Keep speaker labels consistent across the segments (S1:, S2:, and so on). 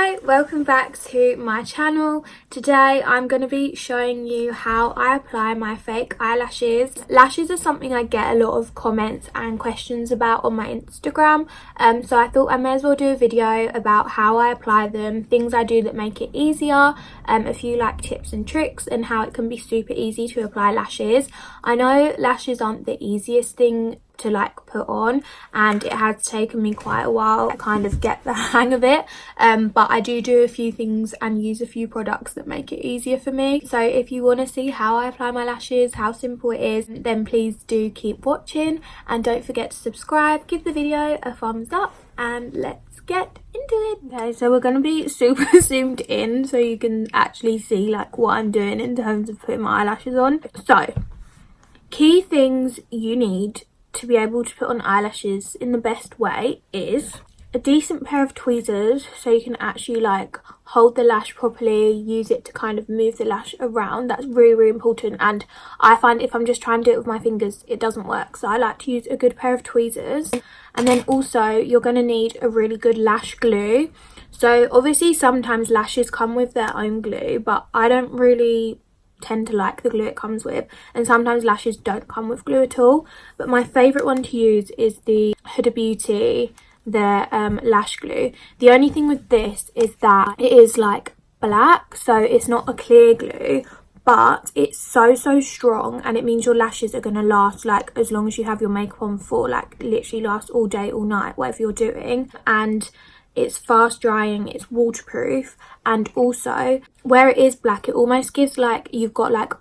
S1: Hi, welcome back to my channel. Today I'm going to be showing you how I apply my fake eyelashes. Lashes are something I get a lot of comments and questions about on my Instagram, so I thought I may as well do a video about how I apply them, things I do that make it easier, a few like tips and tricks, and how it can be super easy to apply lashes. I know lashes aren't the easiest thing to like put on, and it has taken me quite a while to kind of get the hang of it, but I do a few things and use a few products that make it easier for me. So if you want to see how I apply my lashes, how simple it is, then please do keep watching, and don't forget to subscribe, give the video a thumbs up, and let's get into it. Okay, so we're going to be super zoomed in so you can actually see like what I'm doing in terms of putting my eyelashes on. So key things you need to be able to put on eyelashes in the best way is a decent pair of tweezers, so you can actually like hold the lash properly, use it to kind of move the lash around. That's really important, and I find if I'm just trying to do it with my fingers it doesn't work, so I like to use a good pair of tweezers. And then also you're going to need a really good lash glue. So obviously sometimes lashes come with their own glue, but I don't really tend to like the glue it comes with, and sometimes lashes don't come with glue at all. But my favourite one to use is the Huda Beauty, their lash glue. The only thing with this is that it is like black, so it's not a clear glue, but it's so strong, and it means your lashes are going to last like as long as you have your makeup on for, like literally last all day all night whatever you're doing. And it's fast drying, it's waterproof, and also where it is black it almost gives like you've got like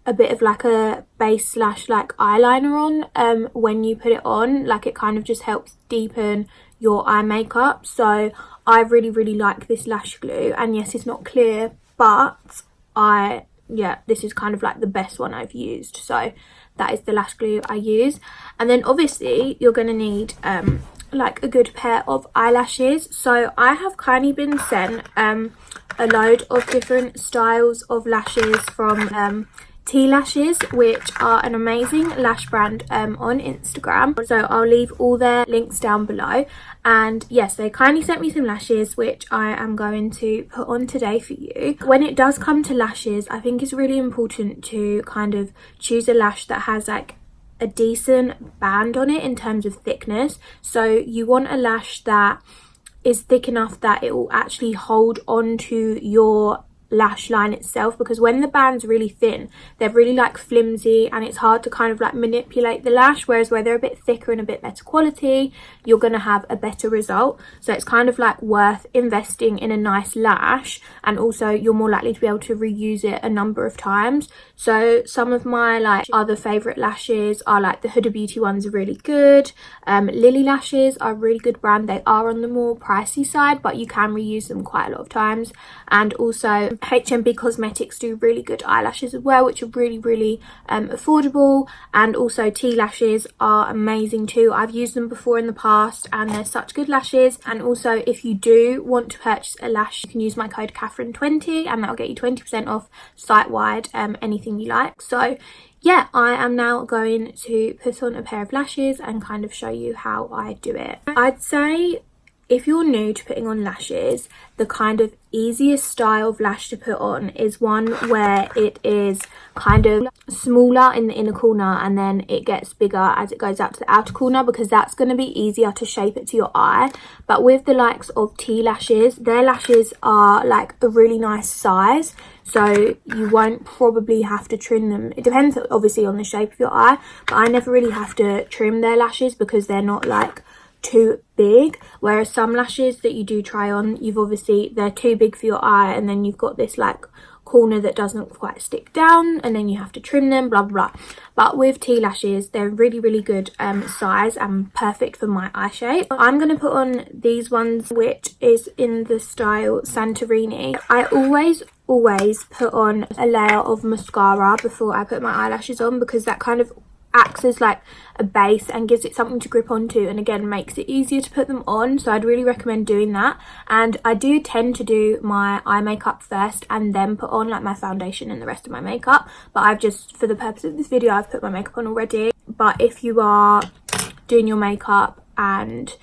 S1: a bit of like a base slash like eyeliner on when you put it on. Like it kind of just helps deepen your eye makeup. So I really like this lash glue, and yes, it's not clear, but this is kind of like the best one I've used. So that is the lash glue I use. And then obviously you're going to need like a good pair of eyelashes. So I have kindly been sent a load of different styles of lashes from T Lashes, which are an amazing lash brand on Instagram. So I'll leave all their links down below. And yes, they kindly sent me some lashes which I am going to put on today for you. When it does come to lashes, I think it's really important to kind of choose a lash that has like a decent band on it in terms of thickness. So you want a lash that is thick enough that it will actually hold on to your lash line itself, because when the band's really thin they're really like flimsy and it's hard to kind of like manipulate the lash, whereas where they're a bit thicker and a bit better quality you're gonna have a better result. So it's kind of like worth investing in a nice lash, and also you're more likely to be able to reuse it a number of times. So some of my like other favorite lashes are like the Huda Beauty ones are really good. Lily Lashes are a really good brand. They are on the more pricey side, but you can reuse them quite a lot of times. And also HMB Cosmetics do really good eyelashes as well, which are really affordable. And also T Lashes are amazing too. I've used them before in the past and they're such good lashes. And also if you do want to purchase a lash, you can use my code Catherine20 and that'll get you 20% off site-wide anything you like. So yeah, I am now going to put on a pair of lashes and kind of show you how I do it. I'd say if you're new to putting on lashes, the kind of easiest style of lash to put on is one where it is kind of smaller in the inner corner and then it gets bigger as it goes out to the outer corner, because that's going to be easier to shape it to your eye. But with the likes of T Lashes, their lashes are like a really nice size, so you won't probably have to trim them. It depends obviously on the shape of your eye, but I never really have to trim their lashes because they're not like too big. Whereas some lashes that you do try on, they're too big for your eye, and then you've got this like corner that doesn't quite stick down and then you have to trim them, blah blah. But with T Lashes, they're really good size and perfect for my eye shape. I'm going to put on these ones, which is in the style Santorini. I always put on a layer of mascara before I put my eyelashes on, because that kind of acts as like a base and gives it something to grip onto, and again makes it easier to put them on. So I'd really recommend doing that. And I do tend to do my eye makeup first and then put on like my foundation and the rest of my makeup, but I've just, for the purpose of this video, I've put my makeup on already. But if you are doing your makeup and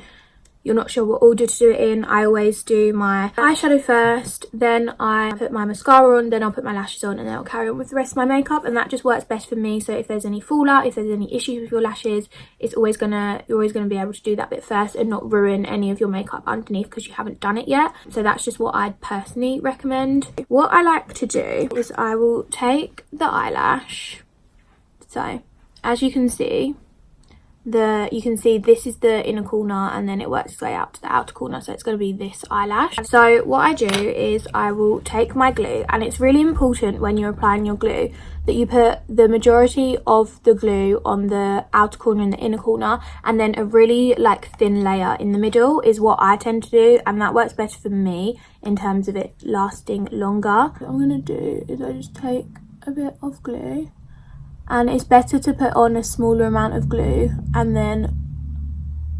S1: you're not sure what order to do it in, I always do my eyeshadow first, then I put my mascara on, then I'll put my lashes on, and then I'll carry on with the rest of my makeup. And that just works best for me. So if there's any fallout, if there's any issues with your lashes, you're always gonna be able to do that bit first and not ruin any of your makeup underneath because you haven't done it yet. So that's just what I'd personally recommend. What I like to do is I will take the eyelash. So as you can see, this is the inner corner, and then it works its way out to the outer corner, so it's going to be this eyelash. So what I do is I will take my glue, and it's really important when you're applying your glue that you put the majority of the glue on the outer corner and the inner corner, and then a really like thin layer in the middle is what I tend to do, and that works better for me in terms of it lasting longer. What I'm going to do is I just take a bit of glue, and it's better to put on a smaller amount of glue and then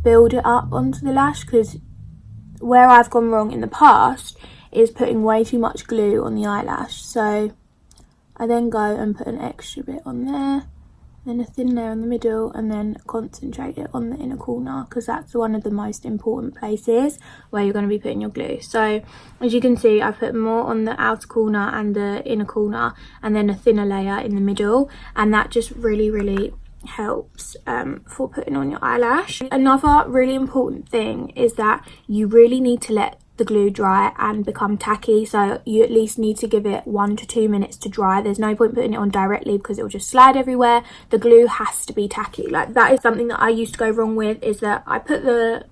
S1: build it up onto the lash, because where I've gone wrong in the past is putting way too much glue on the eyelash. So I then go and put an extra bit on there, then a thin layer in the middle, and then concentrate it on the inner corner, because that's one of the most important places where you're going to be putting your glue. So as you can see, I put more on the outer corner and the inner corner, and then a thinner layer in the middle, and that just really helps for putting on your eyelash. Another really important thing is that you really need to let the glue dry and become tacky, so you at least need to give it 1 to 2 minutes to dry. There's no point putting it on directly because it will just slide everywhere. The glue has to be tacky. Like, that is something that I used to go wrong with, is that I'd put the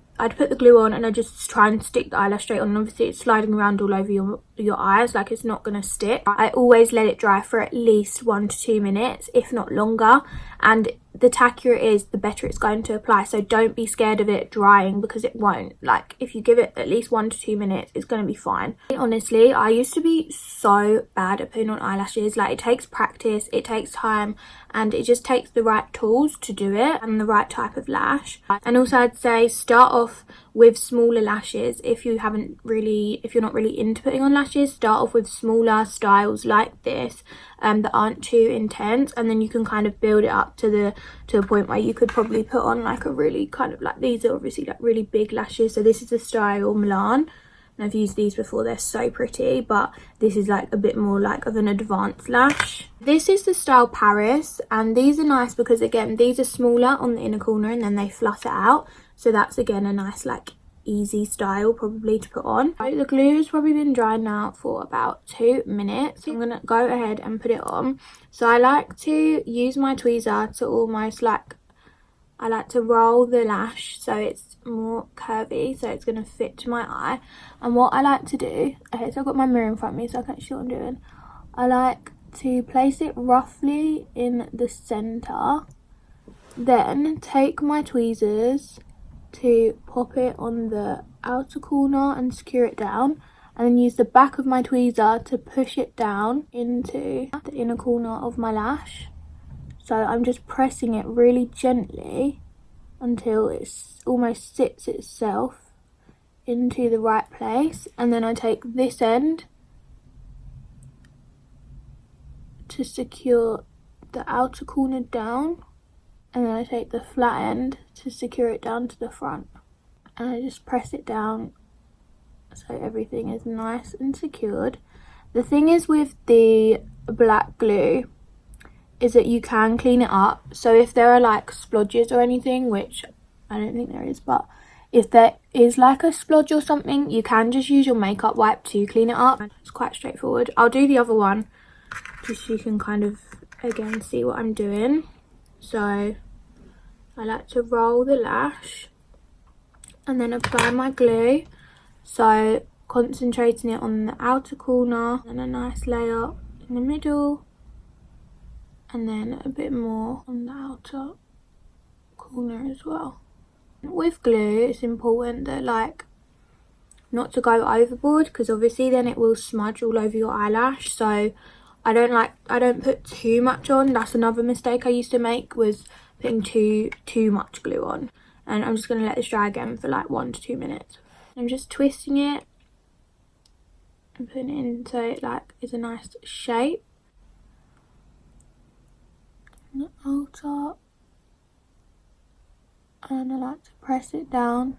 S1: glue on and I just try and stick the eyelash straight on, and obviously it's sliding around all over your eyes, like it's not gonna stick. I always let it dry for at least 1 to 2 minutes, if not longer, and the tackier it is, the better it's going to apply. So don't be scared of it drying, because it won't. Like, if you give it at least 1 to 2 minutes, it's going to be fine. Honestly, I used to be so bad at putting on eyelashes. Like, it takes practice, it takes time, and it just takes the right tools to do it, and the right type of lash. And also, I'd say start off with smaller lashes. If you're not really into putting on lashes, start off with smaller styles like this that aren't too intense, and then you can kind of build it up to a point where you could probably put on like a really kind of like, these are obviously like really big lashes. So this is the style Milan, and I've used these before, they're so pretty, but this is like a bit more like of an advanced lash. This is the style Paris, and these are nice because again, these are smaller on the inner corner and then they flutter out, so that's again a nice like easy style probably to put on. The glue has probably been dry now for about 2 minutes. I'm gonna go ahead and put it on. So I like to use my tweezer to almost like, I like to roll the lash so it's more curvy, so it's gonna fit to my eye. And what I like to do, okay, so I've got my mirror in front of me so I can see what I'm doing. I like to place it roughly in the center, then take my tweezers to pop it on the outer corner and secure it down, and then use the back of my tweezer to push it down into the inner corner of my lash. So I'm just pressing it really gently until it almost sits itself into the right place, and then I take this end to secure the outer corner down, and then I take the flat end to secure it down to the front, and I just press it down so everything is nice and secured. The thing is with the black glue is that you can clean it up, so if there are like splodges or anything, which I don't think there is, but if there is like a splodge or something, you can just use your makeup wipe to clean it up. It's quite straightforward. I'll do the other one just so you can kind of again see what I'm doing. So I like to roll the lash and then apply my glue, so concentrating it on the outer corner and a nice layer in the middle, and then a bit more on the outer corner as well. With glue, it's important that like not to go overboard, because obviously then it will smudge all over your eyelash. So I don't put too much on. That's another mistake I used to make, was putting too much glue on. And I'm just going to let this dry again for like 1 to 2 minutes. I'm just twisting it and putting it in so it like is a nice shape. The outer, and I like to press it down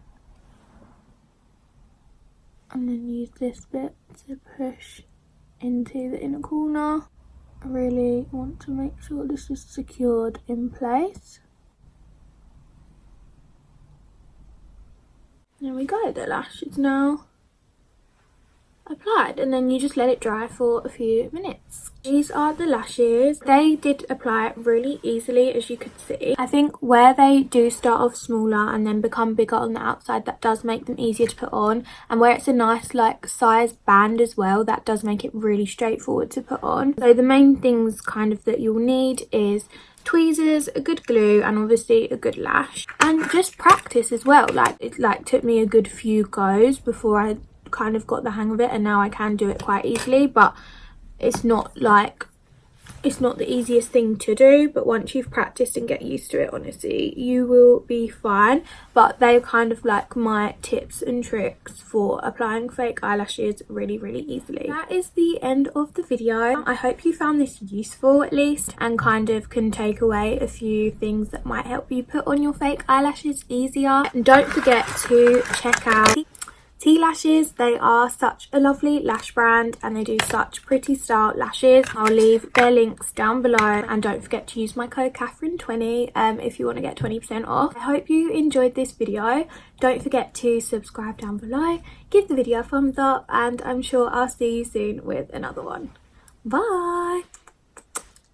S1: and then use this bit to push into the inner corner. I really want to make sure this is secured in place. There we go, the lash is now applied, and then you just let it dry for a few minutes. These are the lashes. They did apply really easily, as you could see. I think where they do start off smaller and then become bigger on the outside, that does make them easier to put on, and where it's a nice like size band as well, that does make it really straightforward to put on. So the main things kind of that you'll need is tweezers, a good glue, and obviously a good lash, and just practice as well. Like it took me a good few goes before I kind of got the hang of it, and now I can do it quite easily. But it's not the easiest thing to do, but once you've practiced and get used to it, honestly, you will be fine. But they're kind of like my tips and tricks for applying fake eyelashes really easily. That is the end of the video. I hope you found this useful at least, and kind of can take away a few things that might help you put on your fake eyelashes easier. And don't forget to check out T Lashes. They are such a lovely lash brand, and they do such pretty style lashes. I'll leave their links down below, and don't forget to use my code Catherine20 if you want to get 20% off. I hope you enjoyed this video. Don't forget to subscribe down below, give the video a thumbs up, and I'm sure I'll see you soon with another one. Bye.